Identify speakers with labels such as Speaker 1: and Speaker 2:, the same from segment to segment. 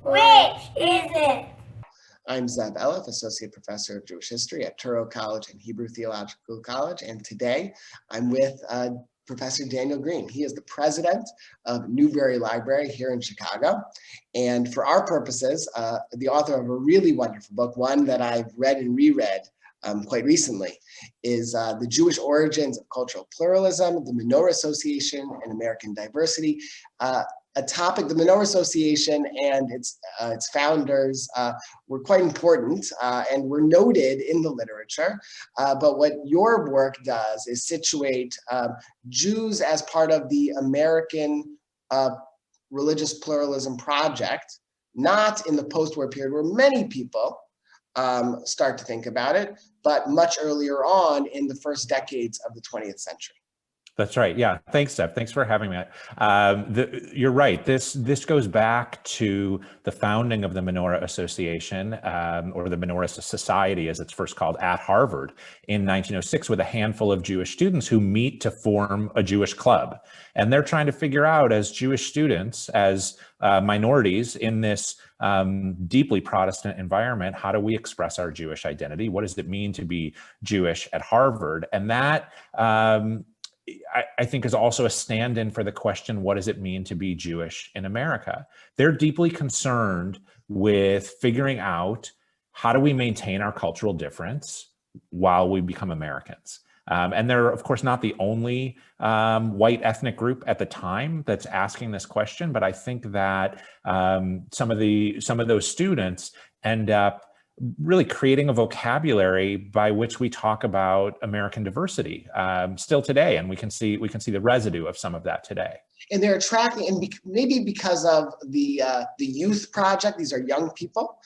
Speaker 1: Which is it?
Speaker 2: I'm Zev Elif, Associate Professor of Jewish History at Touro College and Hebrew Theological College, and today I'm with Professor Daniel Greene. He is the president of Newberry Library here in Chicago, and for our purposes, the author of a really wonderful book, one that I've read and reread quite recently, is The Jewish Origins of Cultural Pluralism, the Menorah Association, and American Diversity. A topic, the Menorah Association and its founders were quite important and were noted in the literature. But what your work does is situate Jews as part of the American religious pluralism project, not in the post-war period where many people start to think about it, but much earlier on in the first decades of the 20th century.
Speaker 3: That's right. Yeah. Thanks, Steph. Thanks for having me. You're right. This goes back to the founding of the Menorah Association, or the Menorah Society, as it's first called, at Harvard in 1906, with a handful of Jewish students who meet to form a Jewish club. And they're trying to figure out, as Jewish students, as minorities in this deeply Protestant environment, how do we express our Jewish identity? What does it mean to be Jewish at Harvard? And that I think is also a stand-in for the question, what does it mean to be Jewish in America? They're deeply concerned with figuring out, how do we maintain our cultural difference while we become Americans? And they're, of course, not the only white ethnic group at the time that's asking this question, but I think that some of those students end up really creating a vocabulary by which we talk about American diversity still today, and we can see the residue of some of that today.
Speaker 2: And they're attracting, and maybe because of the youth project, these are young people.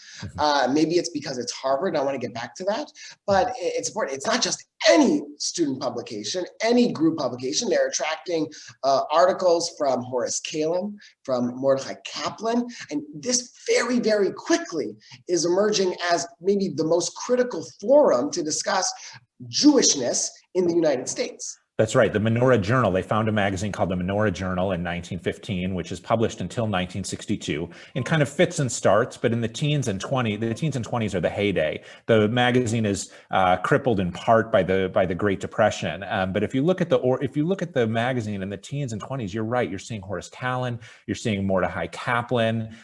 Speaker 2: Maybe it's because it's Harvard. I want to get back to that, but it's important. It's not just any student publication, any group publication. They're attracting articles from Horace Kalin, from Mordechai Kaplan, and this very, very quickly is emerging as maybe the most critical forum to discuss Jewishness in the United States.
Speaker 3: That's right. The Menorah Journal, they found a magazine called the Menorah Journal in 1915, which is published until 1962 and kind of fits and starts, but in the teens and 20s are the heyday. The magazine is crippled in part by the Great Depression. But if you look at the magazine in the teens and 20s, you're right. You're seeing Horace Kalin, you're seeing Mordechai Kaplan,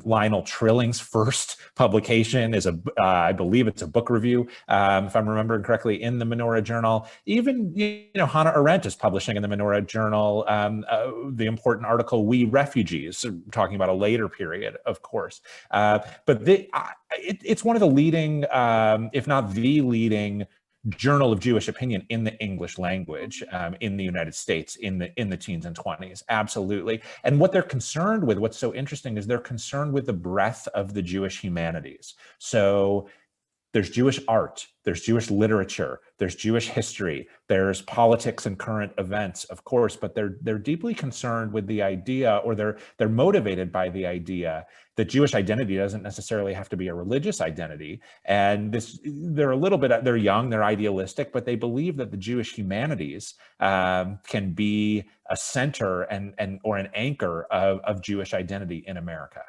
Speaker 3: Lionel Trilling's first publication is I believe it's a book review, if I'm remembering correctly, in the Menorah Journal. Even Hannah Arendt is publishing in the Menorah Journal the important article, We Refugees, talking about a later period, of course. But it's one of the leading, if not the leading, journal of Jewish opinion in the English language in the United States in the teens and 20s, absolutely. And what they're concerned with, what's so interesting, is they're concerned with the breadth of the Jewish humanities. So there's Jewish art, there's Jewish literature, there's Jewish history, there's politics and current events, of course, but they're deeply concerned with the idea, or they're motivated by the idea that Jewish identity doesn't necessarily have to be a religious identity. And they're young, they're idealistic, but they believe that the Jewish humanities can be a center or an anchor of Jewish identity in America.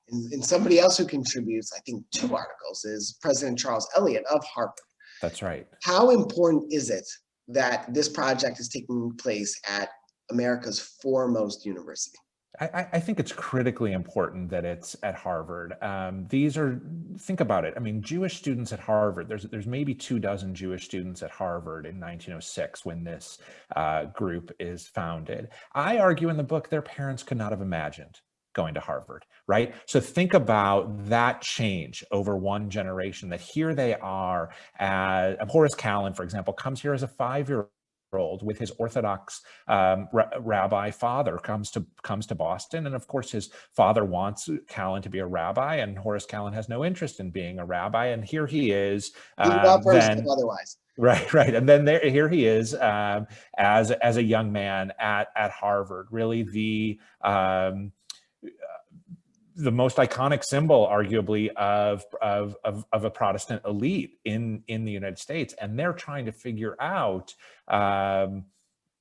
Speaker 2: And somebody else who contributes, I think, 2 articles is President Charles Eliot of Harvard.
Speaker 3: That's right.
Speaker 2: How important is it that this project is taking place at America's foremost university?
Speaker 3: I think it's critically important that it's at Harvard. Think about it. I mean, Jewish students at Harvard, there's maybe 24 Jewish students at Harvard in 1906 when this group is founded. I argue in the book their parents could not have imagined going to Harvard, right? So think about that change over one generation, that here they are, Horace Kalin, for example, comes here as a 5-year-old with his Orthodox rabbi father, comes to Boston, and of course his father wants Kalin to be a rabbi, and Horace Kalin has no interest in being a rabbi, and here he is.
Speaker 2: Otherwise.
Speaker 3: Right, and then here he is as a young man at Harvard, really the most iconic symbol, arguably, of a Protestant elite in the United States, and they're trying to figure out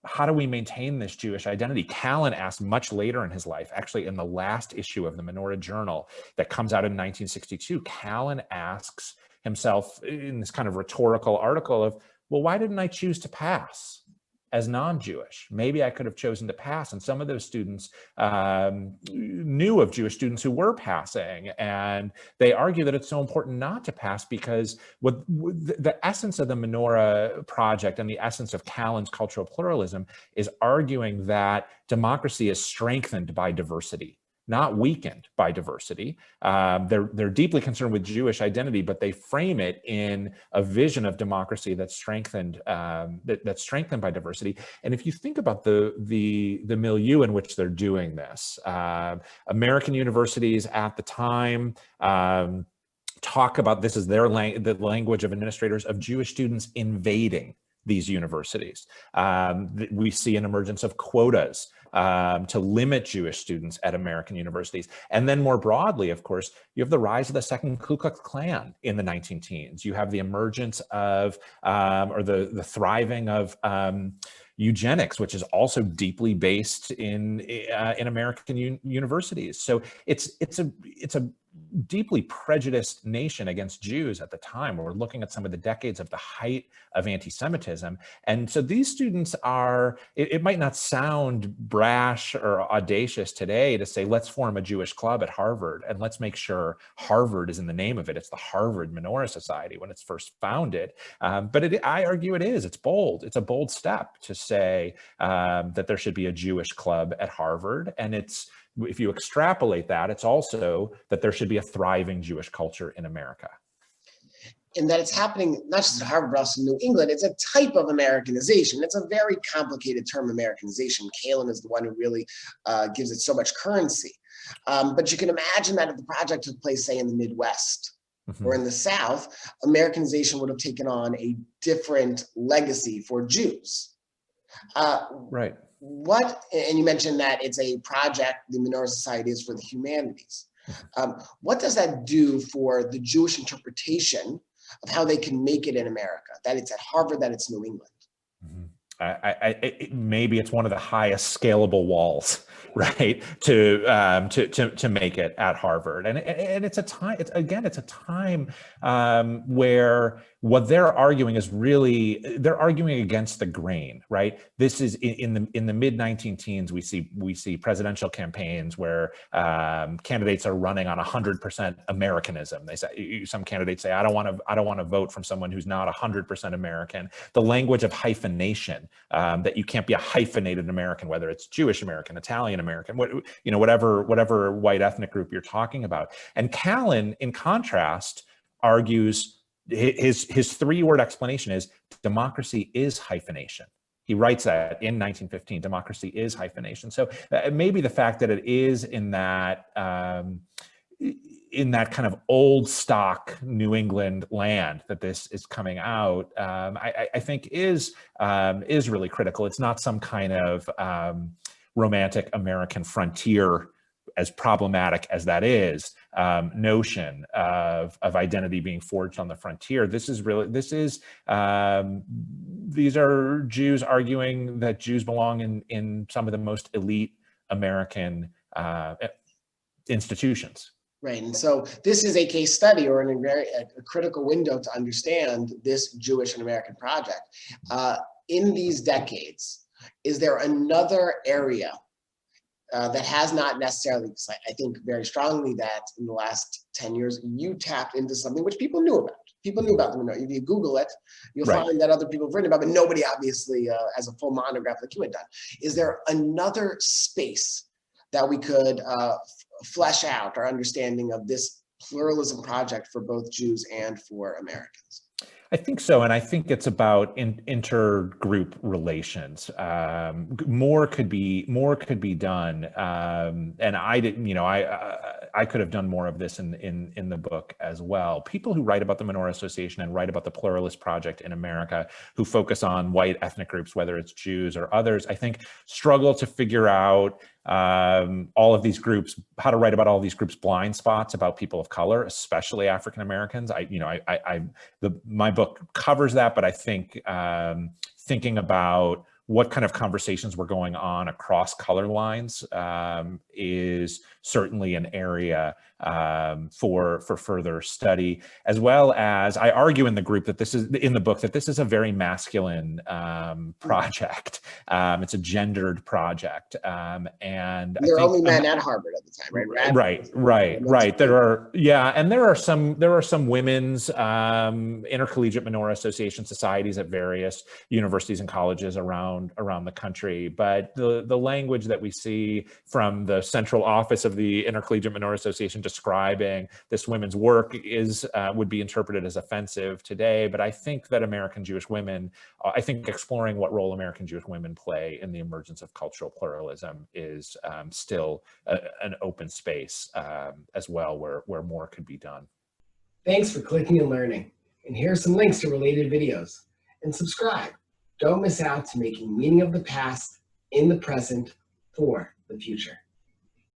Speaker 3: how do we maintain this Jewish identity? Callan asked much later in his life, actually in the last issue of the Menorah Journal that comes out in 1962, Callan asks himself in this kind of rhetorical article of, well, why didn't I choose to pass as non-Jewish? Maybe I could have chosen to pass. And some of those students knew of Jewish students who were passing. And they argue that it's so important not to pass because the essence of the Menorah project and the essence of Callan's cultural pluralism is arguing that democracy is strengthened by diversity, not weakened by diversity. They're deeply concerned with Jewish identity, but they frame it in a vision of democracy that's strengthened that's strengthened by diversity. And if you think about the milieu in which they're doing this, American universities at the time talk about this as the language of administrators of Jewish students invading these universities. We see an emergence of quotas to limit Jewish students at American universities. And then more broadly, of course, you have the rise of the second Ku Klux Klan in the 19-teens. You have the emergence of, or the thriving of eugenics, which is also deeply based in American universities. So it's a deeply prejudiced nation against Jews at the time. We're looking at some of the decades of the height of anti-Semitism. And so these students are, it might not sound brash or audacious today to say, let's form a Jewish club at Harvard and let's make sure Harvard is in the name of it. It's the Harvard Menorah Society when it's first founded. But I argue it is, it's bold. It's a bold step to say that there should be a Jewish club at Harvard. And if you extrapolate that, it's also that there should be a thriving Jewish culture in America.
Speaker 2: And that it's happening not just at Harvard, but also in New England. It's a type of Americanization. It's a very complicated term, Americanization. Callan is the one who really gives it so much currency. But you can imagine that if the project took place, say, in the Midwest or in the South, Americanization would have taken on a different legacy for Jews.
Speaker 3: Right.
Speaker 2: And you mentioned that it's a project, the Menorah Society is for the humanities. What does that do for the Jewish interpretation of how they can make it in America, that it's at Harvard, that it's New England?
Speaker 3: Maybe it's one of the highest scalable walls, right? To make it at Harvard, and it's a time. It's a time where what they're arguing is really they're arguing against the grain, right? This is in the mid 19-teens. We see presidential campaigns where candidates are running on 100% Americanism. They say some candidates say I don't want to vote from someone who's not 100% American. The language of hyphenation. That you can't be a hyphenated American, whether it's Jewish American, Italian American, whatever white ethnic group you're talking about. And Callan, in contrast, argues his 3-word explanation is democracy is hyphenation. He writes that in 1915, democracy is hyphenation. So maybe the fact that it is in that kind of old stock New England land that this is coming out, I think is really critical. It's not some kind of romantic American frontier, as problematic as that is, notion of identity being forged on the frontier. These are Jews arguing that Jews belong in some of the most elite American institutions.
Speaker 2: Right, and so this is a case study or a critical window to understand this Jewish and American project. In these decades, is there another area that has not necessarily, because I think very strongly that in the last 10 years, you tapped into something which people knew about. People knew about the Menorah. If you Google it, you'll find that other people have written about it, but nobody obviously has a full monograph like you had done. Is there another space that we could flesh out our understanding of this pluralism project for both Jews and for Americans?
Speaker 3: I think so, and I think it's about intergroup relations. More could be done, and I didn't. I could have done more of this in the book as well. People who write about the Menorah Association and write about the Pluralist Project in America, who focus on white ethnic groups, whether it's Jews or others, I think struggle to figure out all of these groups, how to write about all these groups' blind spots about people of color, especially African Americans. My book covers that, but I think thinking about what kind of conversations were going on across color lines is certainly an area for further study, as well as I argue in the group that this is in the book that this is a very masculine project. It's a gendered project, and
Speaker 2: there are only men at Harvard at the time, right?
Speaker 3: Right. There are some women's intercollegiate Menorah Association societies at various universities and colleges around the country, but the language that we see from the central office of the Intercollegiate Menorah Association describing this women's work would be interpreted as offensive today. But I think that American Jewish women, I think exploring what role American Jewish women play in the emergence of cultural pluralism is still an open space as well, where more could be done.
Speaker 2: Thanks for clicking and learning. And here are some links to related videos. And subscribe. Don't miss out to making meaning of the past in the present for the future.